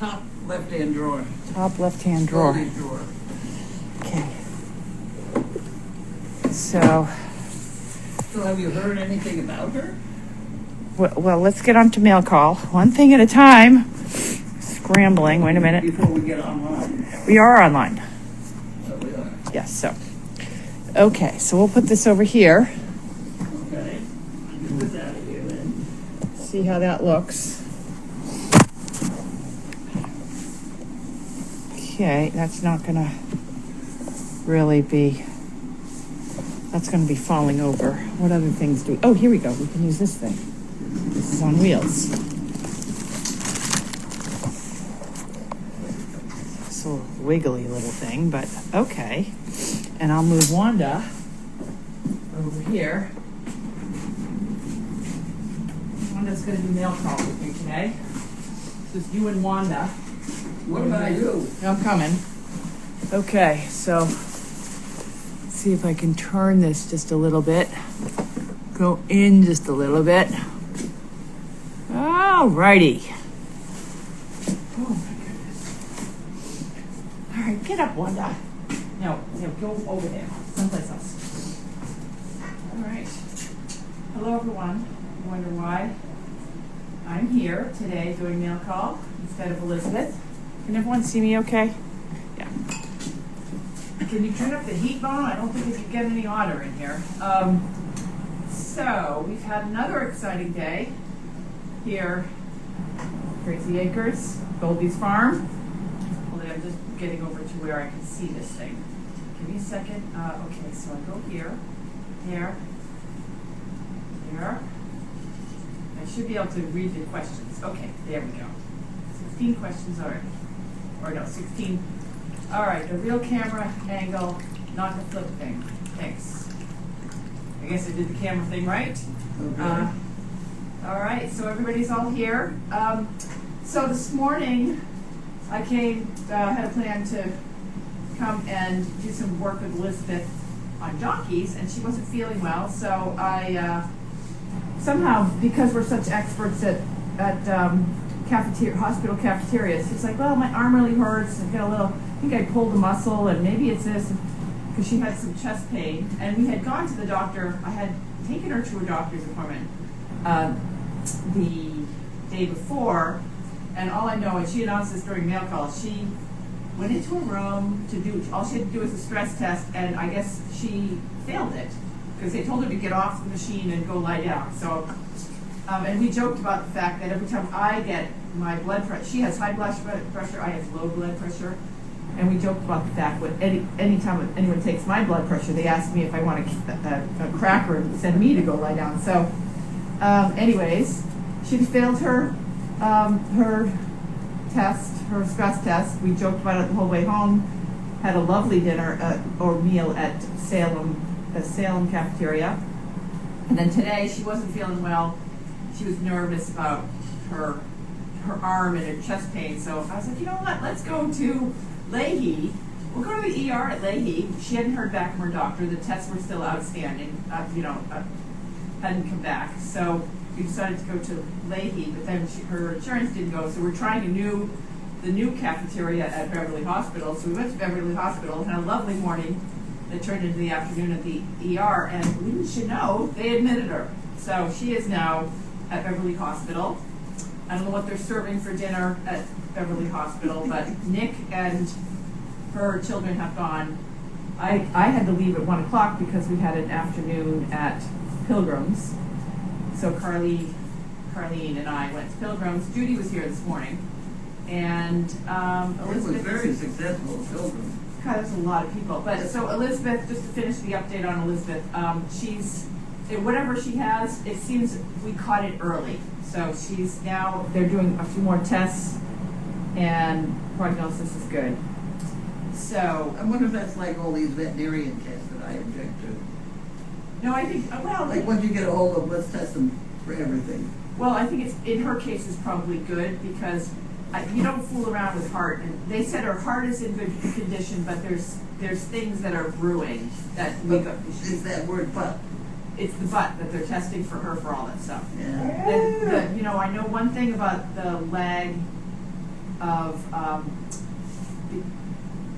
top left-hand drawer. Top left-hand drawer. Goldy's drawer. Okay. So have you heard anything about her? well, let's get on to mail call. One thing at a time. Scrambling. Wait a minute. Before we get online. We are online. Oh, we are. Yes, so. Okay, so we'll put this over here. Okay. Put that here then. See how that looks. Okay, that's not gonna really be, that's gonna be falling over. What other things do we, oh, here we go. We can use this thing. This is on wheels. It's a little wiggly little thing, but okay. And I'll move Wanda over here. Wanda's gonna do mail call with me today. Just you and Wanda. What about you? I'm coming. Okay, so let's see if I can turn this just a little bit. Go in just a little bit. All righty. Oh my goodness. All right, get up, Wanda. No, go over there, someplace else. All right. Hello, everyone. You wonder why I'm here today doing mail call instead of Elizabeth. Can everyone see me okay? Yeah. Can you turn up the heat, Mom? I don't think you can get any hotter in here. So, we've had another exciting day here. Crazy Acres, Goldy's farm. Hold on, I'm just getting over to where I can see this thing. Give me a second. Okay, so I go here, there. I should be able to read the questions. Okay, there we go. 16 questions already. Or no, 16. All right, the real camera angle, not the flip thing. Thanks. I guess I did the camera thing right. Okay. All right, so everybody's all here. So this morning, I had a plan to come and do some work with Elizabeth on donkeys, and she wasn't feeling well, so I somehow, because we're such experts at hospital cafeterias, she's like, well, my arm really hurts. I think I pulled a muscle, and maybe it's this, because she had some chest pain. And we had gone to the doctor. I had taken her to a doctor's appointment the day before, and all I know is she announced this during mail call. She went into a room to do, all she had to do was a stress test, and I guess she failed it, because they told her to get off the machine and go lie down. So, and we joked about the fact that every time I get my blood pressure, she has high blood pressure, I have low blood pressure, and we joked about the fact that any time anyone takes my blood pressure, they ask me if I want a cracker and send me to go lie down. So, anyways, she failed her test, her stress test. We joked about it the whole way home. Had a lovely dinner or meal at the Salem cafeteria. And then today she wasn't feeling well. She was nervous about her arm and her chest pain. So I was like, you know what? Let's go to Leahy. We'll go to the ER at Leahy. She hadn't heard back from her doctor. The tests were still outstanding. Hadn't come back. So we decided to go to Leahy, but then her insurance didn't go. So we're trying the new cafeteria at Beverly Hospital. So we went to Beverly Hospital and had a lovely morning that turned into the afternoon at the ER. And wouldn't you know, they admitted her. So she is now at Beverly Hospital. I don't know what they're serving for dinner at Beverly Hospital, but Nick and her children have gone. I had to leave at 1 o'clock because we had an afternoon at Pilgrim's. So Carlene and I went to Pilgrim's. Judy was here this morning. And Elizabeth. It was very successful at Pilgrim's. God, there's a lot of people. But so Elizabeth, just to finish the update on Elizabeth, whatever she has, it seems we caught it early. So they're doing a few more tests, and prognosis is good. So I wonder if that's like all these veterinarian tests that I object to. No, I think, like once you get a hold of, let's test them for everything. Well, I think in her case is probably good, because you don't fool around with heart. And they said her heart is in good condition, but there's things that are brewing that Is that word but? It's the butt that they're testing for her for all that stuff. Yeah. I know one thing about the lag of,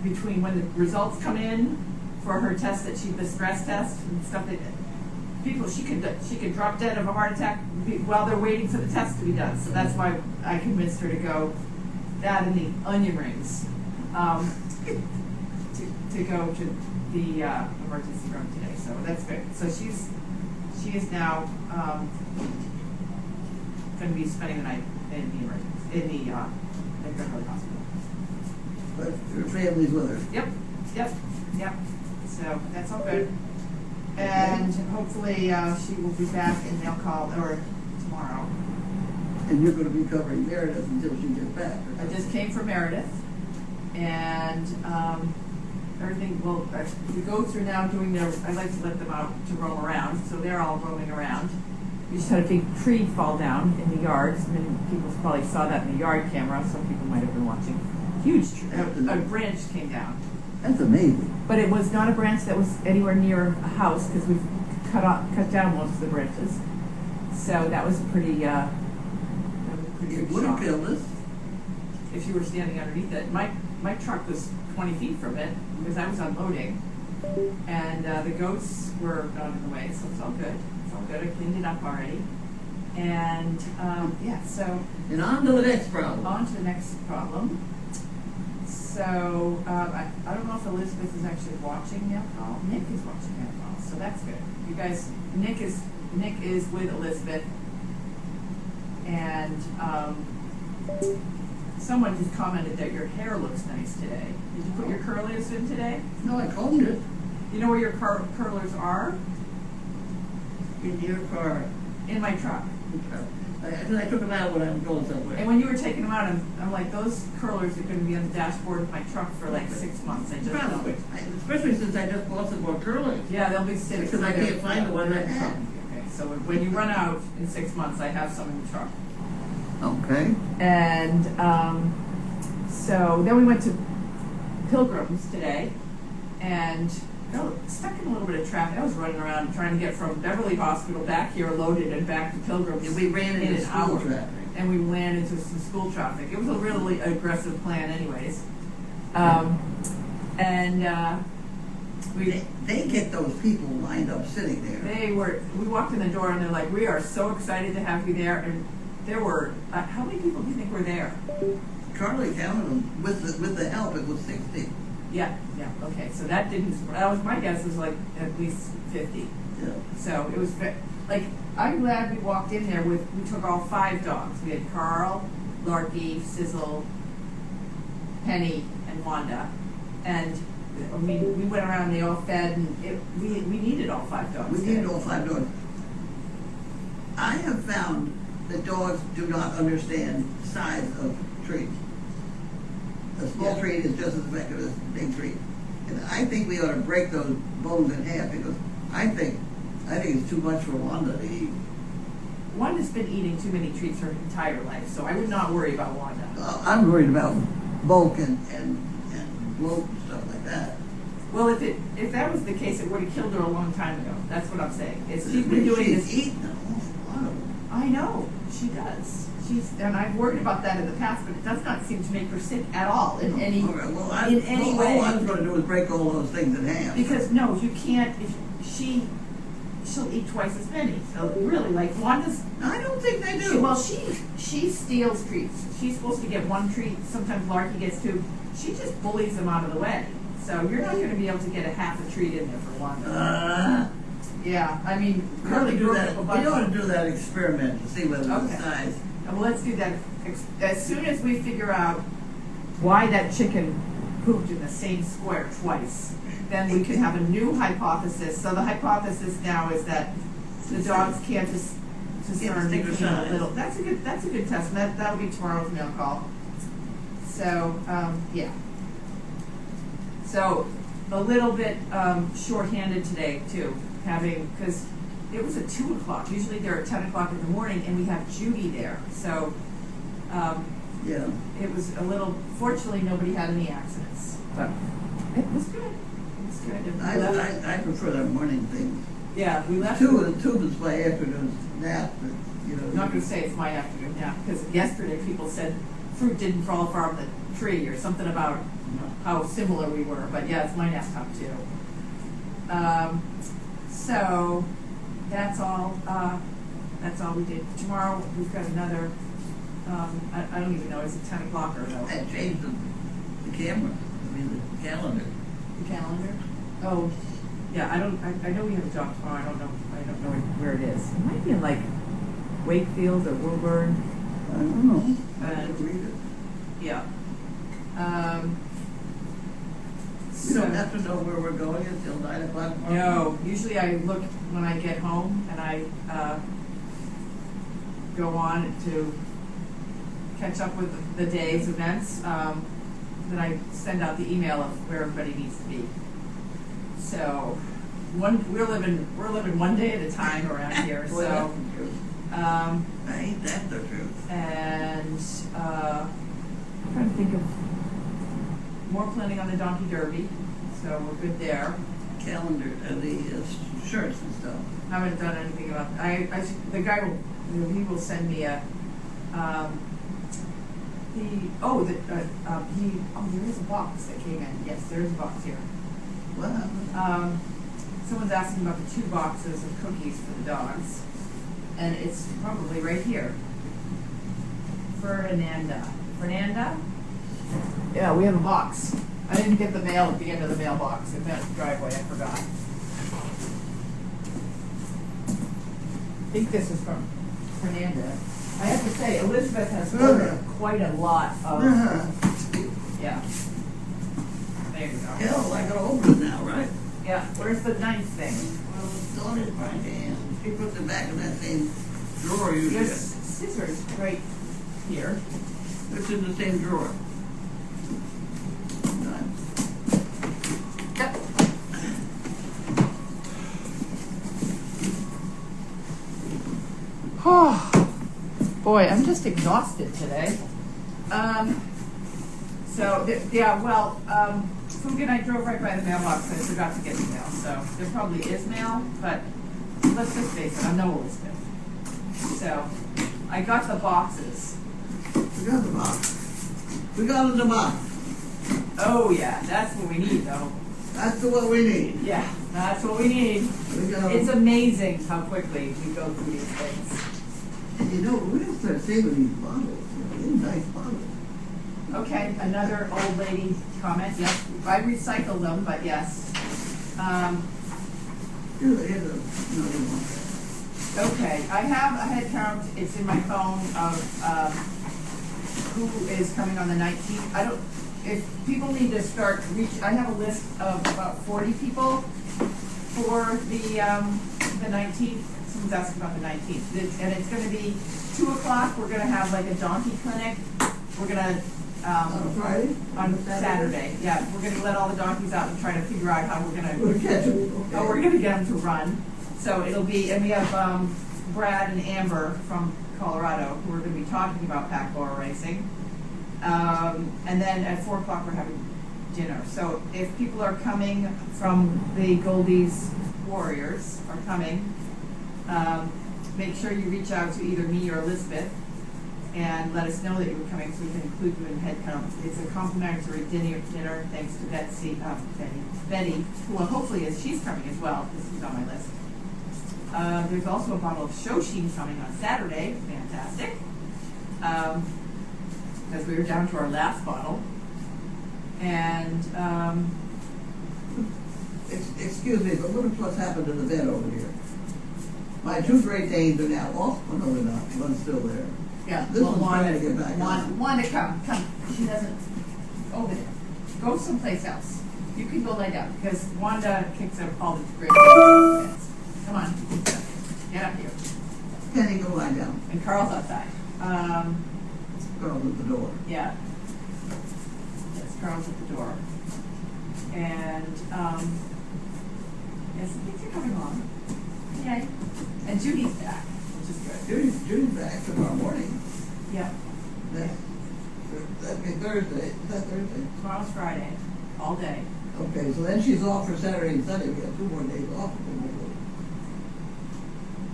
between when the results come in for her test the stress test and stuff that people, she could drop dead of a heart attack while they're waiting for the test to be done. So that's why I convinced her to go, that and the onion rings, to go to the emergency room today. So that's good. So she is now going to be spending the night in the emergency, in the Beverly Hospital. But her family's with her. Yep. So that's all good. And hopefully she will be back and they'll call her tomorrow. And you're going to be covering Meredith until she gets back. I just came from Meredith, and everything, well, we go through now doing their, I like to let them out to roam around, so they're all roaming around. We just had a big tree fall down in the yard. Many people probably saw that in the yard camera. Some people might have been watching. Huge tree, a branch came down. That's amazing. But it was not a branch that was anywhere near a house because we've cut down most of the branches. So that was pretty It big would have shock. killed us. If you were standing underneath it. My truck was 20 feet from it because I was unloading. And the goats were not in the way, so it's all good. It's all good. I cleaned it up already. And yeah, so And on to the next problem. on to the next problem. So I don't know if Elizabeth is actually watching now. Oh, Nick is watching now, so that's good. You guys, Nick is with Elizabeth, and someone just commented that your hair looks nice today. Did you put your curlers in today? No, I combed it You know where your curlers are? in your car. In my truck. I took them out when I was going somewhere. And when you were taking them out, I'm like, those curlers are going to be on the dashboard of my truck for like 6 months. I just Probably. know. Especially since I just bought some more curlers. Yeah, they'll be sitting. Because I can't find the one I have. Okay, so when you run out in 6 months, I have some in the truck. Okay. And so then we went to Pilgrims today, and got stuck in a little bit of traffic. I was running around trying to get from Beverly Hospital back here loaded and back to Pilgrims. And we ran in into an school hour. traffic. And we ran into some school traffic. It was a really aggressive plan anyways. They get those people lined up sitting there. We walked in the door and they're like, we are so excited to have you there. And there were, how many people do you think were there? Carly counted them with the help. It was 60. Yeah, okay. So that was my guess was like at least 50. Yeah. So it was like, I'm glad we walked in there we took all 5 dogs. We had Carl, Larky, Sizzle, Penny, and Wanda. And I mean, we went around, they all fed, and we needed all 5 dogs. We needed all 5 dogs. I have found that dogs do not understand size of trees. A small tree is just as effective as a big tree. And I think we ought to break those bones in half because I think it's too much for Wanda to eat. Wanda's been eating too many treats her entire life, so I would not worry about Wanda. I'm worried about bulk and bloat and stuff like that. Well, if that was the case, it would have killed her a long time ago. That's what I'm saying. She's been doing She's this. eaten an awful lot of them. I know she does. And I've worried about that in the past, but it does not seem to make her sick at all in any All right, well, way. All I was going to do is break all those things in half. Because no, you can't. She'll eat twice as many. So really, like Wanda's. I don't think they do. She steals treats. She's supposed to get 1 treat. Sometimes Larky gets 2. She just bullies them out of the way. So you're not going to be able to get a half a treat in there for Wanda. Yeah, I mean, we ought to really do grew that. up a We bunch ought of- to do that experiment to see whether the Okay. size. Well, let's do that. As soon as we figure out why that chicken pooped in the same square twice, then we can have a new hypothesis. So the hypothesis now is that the dogs can't discern between a little. That's a good test. That'll be tomorrow's mail call. So yeah. So a little bit shorthanded today too, because it was at 2 o'clock. Usually they're at 10 o'clock in the morning, and we have Judy there. So Yeah. it was a little. Fortunately, nobody had any accidents, but it was good. It was good. And we left- I prefer that morning thing. yeah, we left. Two is my afternoon nap, but, you know. I'm not going to say it's my afternoon now, because yesterday people said fruit didn't fall from the tree or something about how similar we were. But yeah, it's my nest hug too. So that's all. That's all we did. Tomorrow we've got another. I don't even know. Is it 10 o'clock or no? I changed the camera. I mean the calendar. The calendar. Oh, yeah. I know we have a job tomorrow. I don't know where it is. It might be in like Wakefield or Woburn. I don't know. I didn't read it. Yeah. You don't have to know where we're going until 9 o'clock tomorrow? No, usually I look when I get home and I go on to catch up with the day's events. Then I send out the email of where everybody needs to be. So we're living one day at a time around here. Boy, So that's the truth. Ain't that the truth? and I'm trying to think of more planning on the Donkey Derby. So we're good there. Calendar, the shirts and stuff. Haven't done anything about. The guy will. He will send me a. There is a box that came in. Yes, there is a box here. What happened? Someone's asking about the 2 boxes of cookies for the dogs, and it's probably right here. Fernanda. Yeah, we have a box. I didn't get the mail at the end of the mailbox. It meant driveway. I forgot. I think this is from Fernanda. I have to say, Elizabeth has ordered quite a lot of. Yeah. There you go. Hell, I gotta open it now, right? Yeah. Where's the 9th thing? Well, it's on in my hand. She puts it back in that same drawer you There's did. scissors right here. It's in the same drawer. Yep. Oh, boy, I'm just exhausted today. Fugge and I drove right by the mailbox. I forgot to get the mail, so there probably is mail, but let's just face it, I'm no Elizabeth. So, I got the boxes. We got the box. We got the box. Oh yeah, that's what we need though. That's what we need. Yeah, that's what we need. We got It's amazing how quickly we go through these things. And you know, we're gonna start saving these bottles. They're nice bottles. Okay, another old lady comment. Yes, I recycle them, but yes. Here's another one. Okay, I have a head count. It's in my phone of who is coming on the 19th. If people need to start I have a list of about 40 people for the 19th. Someone's asking about the 19th. And it's going to be 2 o'clock. We're going to have like a donkey clinic. We're going to On Friday? on Saturday. Yeah, we're going to let all the donkeys out and try to figure out how we're going to. We'll catch them. Okay. Oh, we're going to get them to run. So it'll be, and we have Brad and Amber from Colorado who are going to be talking about pack bora racing. And then at 4 o'clock we're having dinner. So if people are coming from the Goldy's Warriors are coming, make sure you reach out to either me or Elizabeth and let us know that you're coming so we can include you in head count. It's a complimentary dinner thanks to Betty, who hopefully she's coming as well. This is on my list. There's also a bottle of Shoshin coming on Saturday. Fantastic. Because we were down to our last bottle. And Excuse me, but what's happened to the vet over here? My 2 Great Danes are now off. Oh, no, they're not. One's still there. yeah, This one's trying to get back on. Wanda, come. She doesn't over there. Go someplace else. You can go lay down because Wanda kicks up all the great things. Come on, get up here. Penny, go lie down. And Carl's outside. Girl at the door. Yeah. Yes, Carl's at the door. And yes, things are coming along. Yay. And Judy's back, which is good. Judy's back tomorrow morning. Yeah. That'd be Thursday. Is that Thursday? Tomorrow's Friday, all day. Okay, so then she's off for Saturday and Sunday. We have 2 more days off.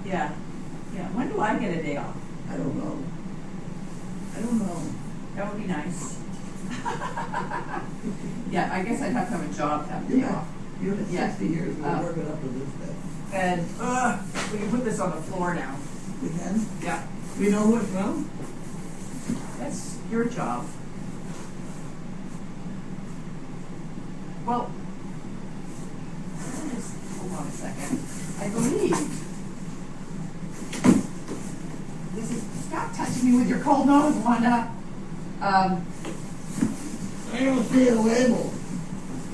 Yeah. Yeah. When do I get a day off? I don't know. That would be nice. Yeah, I guess I'd have to have a job to have a day off. You have Yeah. 60 years, we'll work it up to this day. And, we can put this on the floor now. We can? Yeah, We know who it's from? that's your job. Well, just hold on a second. I believe this is, stop touching me with your cold nose, Wanda. I don't see a label.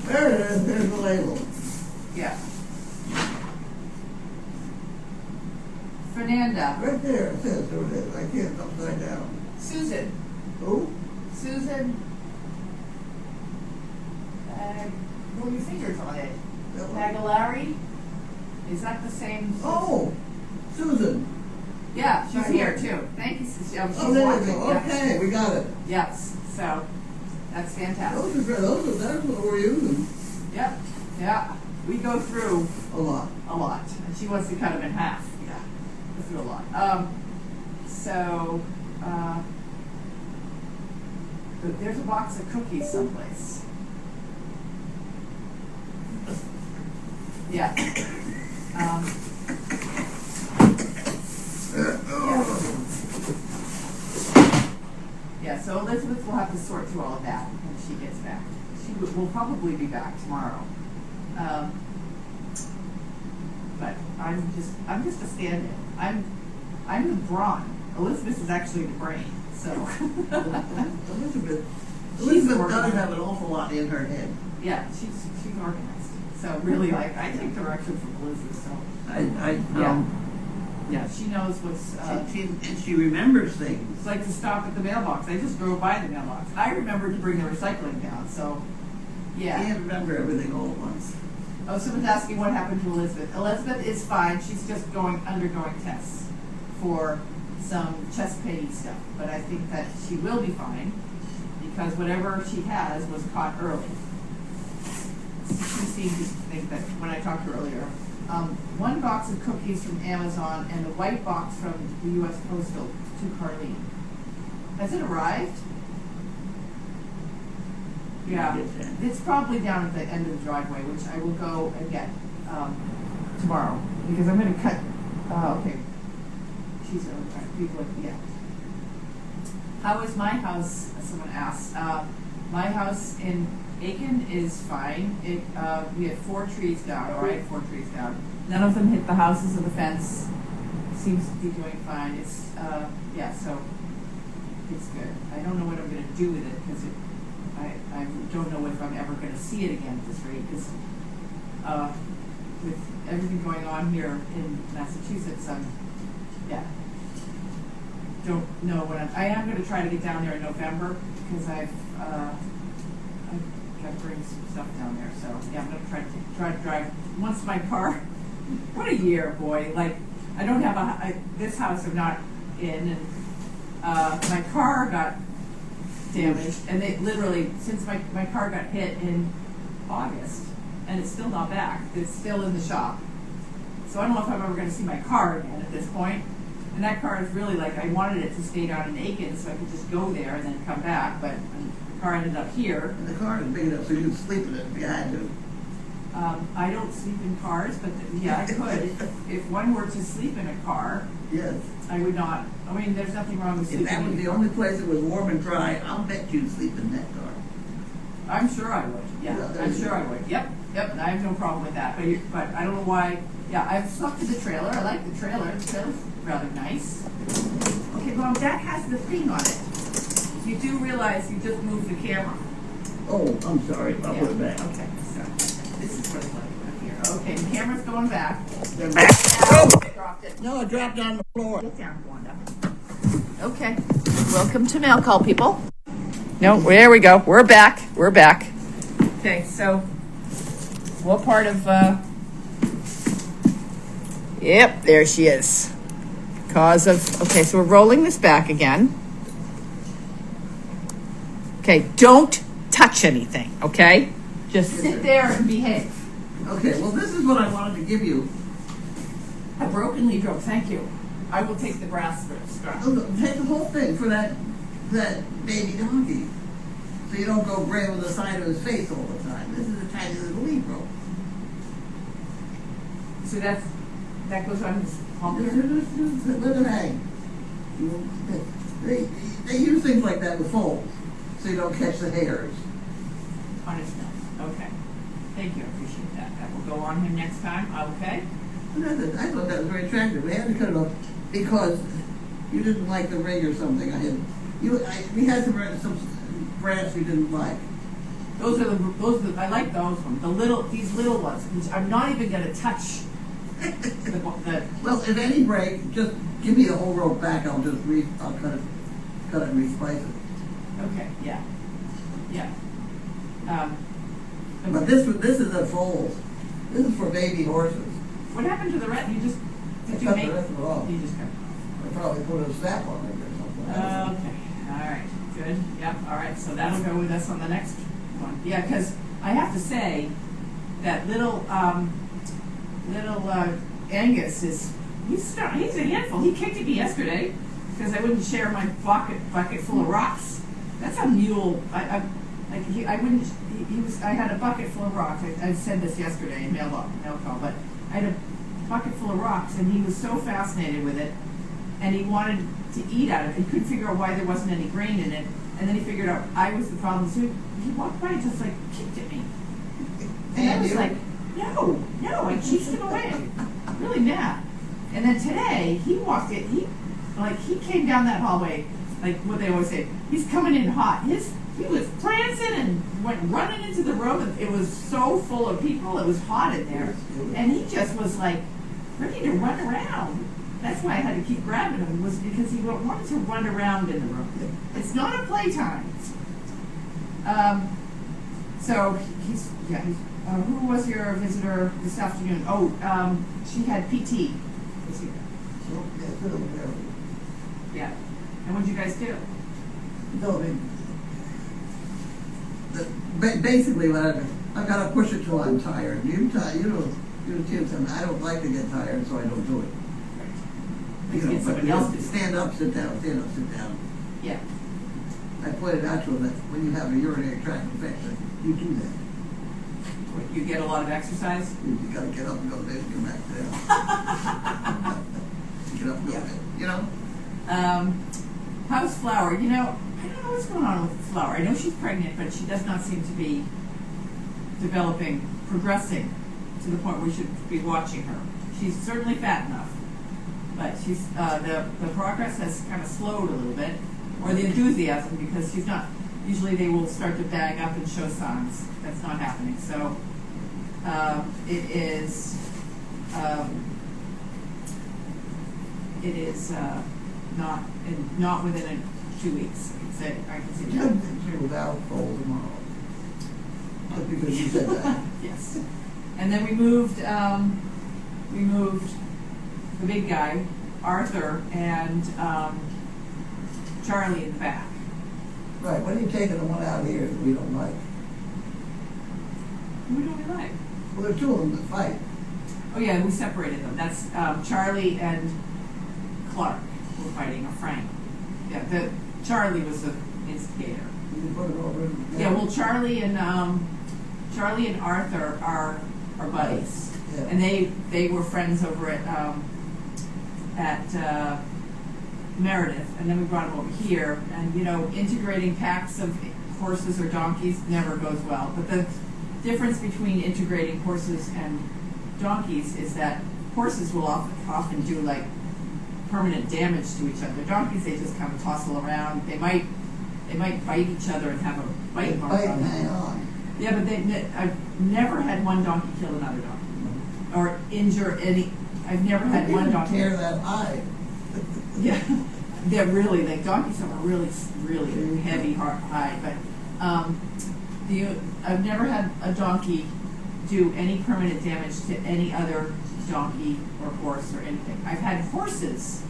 There it is, there's the label. Yeah. Fernanda. Right there, it says who it is. I can't, it's upside down. Susan. Who? Susan. Roll your fingers on it. That one? Bagalari? Is that the same? Oh, Susan. Yeah, she's Right. here too. Thank you, Susan. She's Oh, there we watching. go. Yep. Okay, we got it. Yes, so that's fantastic. That's what we're using. Yep, yeah. We go through A lot. a lot, and she wants to cut them in half. Yeah, go through a lot. There's a box of cookies someplace. Yeah. Yeah, so Elizabeth will have to sort through all of that when she gets back. She will probably be back tomorrow. But I'm just a stand-in. I'm the brawn. Elizabeth is actually the brain. So Elizabeth She's does organized. have an awful lot in her head. yeah, she's organized. So really, like, I take direction from Elizabeth. So yeah, she knows what's. And she remembers things. It's like to stop at the mailbox. I just drove by the mailbox. I remembered to bring the recycling down. So yeah. Can't remember everything all at once. Oh, someone's asking what happened to Elizabeth. Elizabeth is fine. She's just undergoing tests for some chest pain stuff. But I think that she will be fine because whatever she has was caught early. She seemed to think that when I talked to her earlier. One box of cookies from Amazon and a white box from the U.S. Postal to Carlene. Has it arrived? Yeah, it's probably down at the end of the driveway, which I will go and get tomorrow because I'm going to cut. Okay, she's people. Yeah. How is my house? Someone asked. My house in Aiken is fine. We had 4 trees down. Or I had 4 trees down. None of them hit the houses or the fence. Seems to be doing fine. It's yeah, so it's good. I don't know what I'm going to do with it because I don't know if I'm ever going to see it again at this rate because with everything going on here in Massachusetts, yeah, don't know when I am going to try to get down there in November because I've got to bring some stuff down there. So yeah, I'm going to try to drive once my car. What a year, boy! Like I don't have this house I'm not in, and my car got damaged, and they literally since my car got hit in August, and it's still not back. It's still in the shop. So I don't know if I'm ever going to see my car again at this point. And that car is really like I wanted it to stay down in Aiken so I could just go there and then come back, but the car ended up here. And the car is big enough so you can sleep in it if you had to. I don't sleep in cars, but yeah, I could. If one were to sleep in a car, Yes. I would not. I mean, there's nothing wrong with If sleeping that was in the a car. only place that was warm and dry, I'll bet you'd sleep in that car. I'm sure I would. Yeah, Yeah, there I'm you sure go. I would. Yep. And I have no problem with that. But I don't know why. Yeah, I've slept in the trailer. I like the trailer. The trailer's rather nice. Okay, Mom, that has the thing on it. You do realize you just moved the camera. Oh, I'm sorry. I'll put it back. Okay, so this is where the money went here. Okay, the camera's going back. Oh! Dropped it. No, it dropped on the floor. Get down, Wanda. Okay. Welcome to Mail Call, people. No, there we go. We're back. We're back. Okay, so what part of Yep, there she is. Okay, so we're rolling this back again. Okay, don't touch anything, okay? Just sit there and behave. Okay, well, this is what I wanted to give you. A broken lead rope, thank you. I will take the brass strips. Oh, take the whole thing for that that baby donkey. So you don't go grazing the side of his face all the time. This is a tiny little lead rope. So that goes on his hump. Let it hang. They use things like that with foals, so you don't catch the hairs. On his nose. Okay. Thank you. I appreciate that. That will go on him next time. Okay. I thought that was very attractive. We had to cut it off because you didn't like the ring or something. We had some brands you didn't like. Those are the I like those ones. These little ones, which I'm not even going to touch. Well, if any break, just give me the whole rope back. I'll cut it and respice it. Okay. Yeah. Yeah. But this is a foal. This is for baby horses. What happened to the rest? Did you cut make the rest of it off. You just cut it off. I probably put a snap on it or something. Okay. All right. Good. Yep. All right. So that'll go with us on the next one. Yeah, because I have to say that little Angus he's a handful. He kicked at me yesterday because I wouldn't share my bucket full of rocks. That's a mule. I had a bucket full of rocks. I said this yesterday in mail call, but I had a bucket full of rocks, and he was so fascinated with it, and he wanted to eat out of it. He couldn't figure out why there wasn't any grain in it, and then he figured out I was the problem. So he walked by and just like kicked at me, and I was like, no, I chased him away, really mad. And then today he walked in. He came down that hallway, like what they always say. He's coming in hot. He was prancing and went running into the room. It was so full of people. It was hot in there. And he just was like ready to run around. That's why I had to keep grabbing him, was because he wanted to run around in the room. It's not a playtime. So who was your visitor this afternoon? Oh, she had PT. Yeah. And what did you guys do? No, basically, I've got to push it till I'm tired. You I don't like to get tired, so I don't do it. Get somebody else to stand up, sit down, stand up, sit down. Yeah. I pointed out to him that when you have a urinary tract infection, you do that. You get a lot of exercise? You got to get up and go to bed and come back down. Get up and go to bed, you know? How's Flower? I don't know what's going on with Flower. I know she's pregnant, but she does not seem to be progressing to the point where we should be watching her. She's certainly fat enough, but she's the progress has kind of slowed a little bit, or the enthusiasm, because she's not. Usually they will start to bag up and show signs. That's not happening. So it is not within 2 weeks. I can say that. Without cold tomorrow. Just because you said that. Yes. And then we moved the big guy, Arthur, and Charlie in the back. Right. When are you taking the one out here that we don't like? Who don't we like? Well, there are two of them that fight. Oh yeah, we separated them. That's Charlie and Clark were fighting, or Frank. Yeah, Charlie was the instigator. You can put it over in the Yeah, well, Charlie and Arthur are buddies, yeah. and they were friends over at Meredith, and then we brought them over here. And integrating packs of horses or donkeys never goes well. But the difference between integrating horses and donkeys is that horses will often do like permanent damage to each other. Donkeys, they just kind of tossle around. They might bite each other and have a bite mark on hang them. on. Yeah, but I've never had one donkey kill another donkey or injure any. I've never had one donkey tear that eye. Yeah, they're really like donkeys have a really heavy hide. But I've never had a donkey do any permanent damage to any other donkey or horse or anything. I've had horses,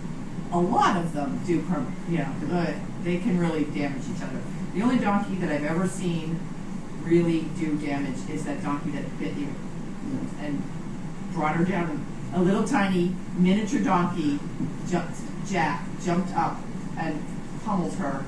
a lot of them do they can really damage each other. The only donkey that I've ever seen really do damage is that donkey that bit you and brought her down. A little tiny miniature donkey jumped up and pummeled her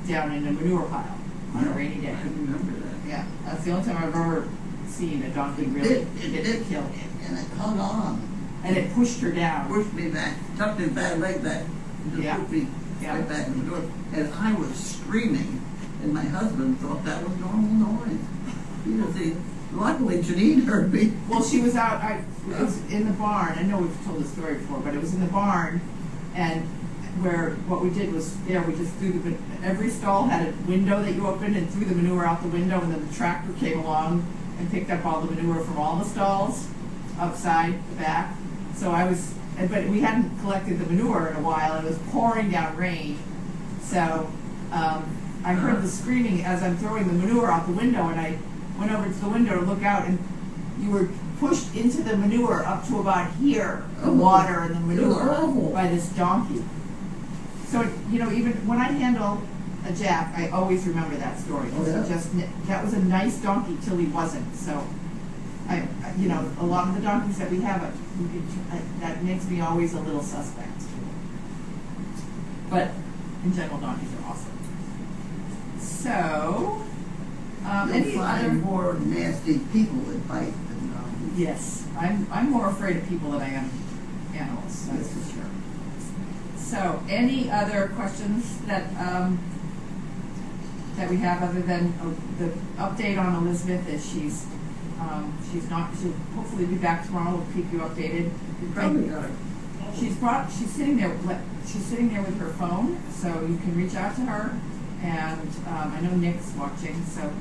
down in a manure pile on a rainy day. I remember that. Yeah, that's the only time I've ever seen a donkey really get killed. And it hung on. And it pushed her down. Pushed me back, tucked his bad leg back. Just Yeah. pushed me Yeah. right back in the door. And I was screaming. And my husband thought that was normal noise. You know, see, luckily Janine heard me. Well, she was out, it was in the barn. I know we've told the story before, but it was in the barn. And where what we did was, we just threw every stall had a window that you opened and threw the manure out the window, and then the tractor came along and picked up all the manure from all the stalls outside the back. So but we hadn't collected the manure in a while, and it was pouring down rain. So I heard the screaming as I'm throwing the manure out the window, and I went over to the window to look out, and you were pushed into the manure up to about here, the water and the manure, by this donkey. So, even when I handle a Jack, I always remember that story. That was a nice donkey till he wasn't. So, a lot of the donkeys that we have, that makes me always a little suspect. But in general, donkeys are awesome. So, You'll any find other? more nasty people that bite than Yes, I'm more afraid of people than I am animals. That's for sure. So, any other questions that we have other than the update on Elizabeth? Is she'll hopefully be back tomorrow. We'll keep you updated. probably got it. She's sitting there with her phone, so you can reach out to her. And I know Nick's watching, so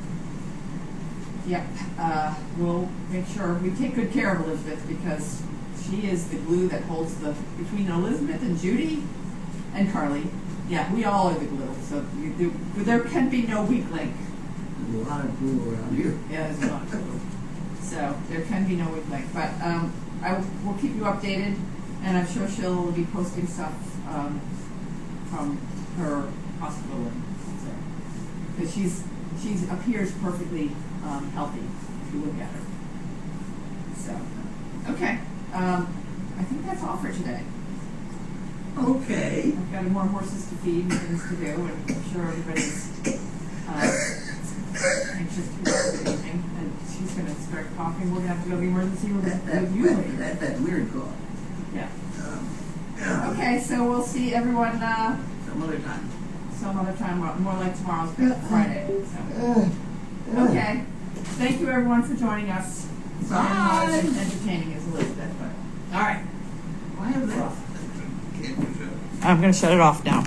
we'll make sure we take good care of Elizabeth, because she is the glue that holds between Elizabeth and Judy and Carly. Yeah, we all are the glue. So there can be no weak link. There's a lot of glue around here. Yeah, there's a lot of glue. So there can be no weak link. But we'll keep you updated, and I'm sure she'll be posting stuff from her hospital. Because she appears perfectly healthy if you look at her. So, okay. I think that's all for today. Okay. I've got more horses to feed and things to do, and I'm sure everybody's anxious to go for the evening. And she's going to start coughing. We're going to have to go to the emergency room with you later. That weird cough. Yeah. Yeah. Okay, so we'll see everyone Some other time. some other time, more like tomorrow's Friday. So. Okay. Thank you, everyone, for joining us. Sorry I'm not as entertaining as Elizabeth, but all right. Why is that? I'm going to shut it off now.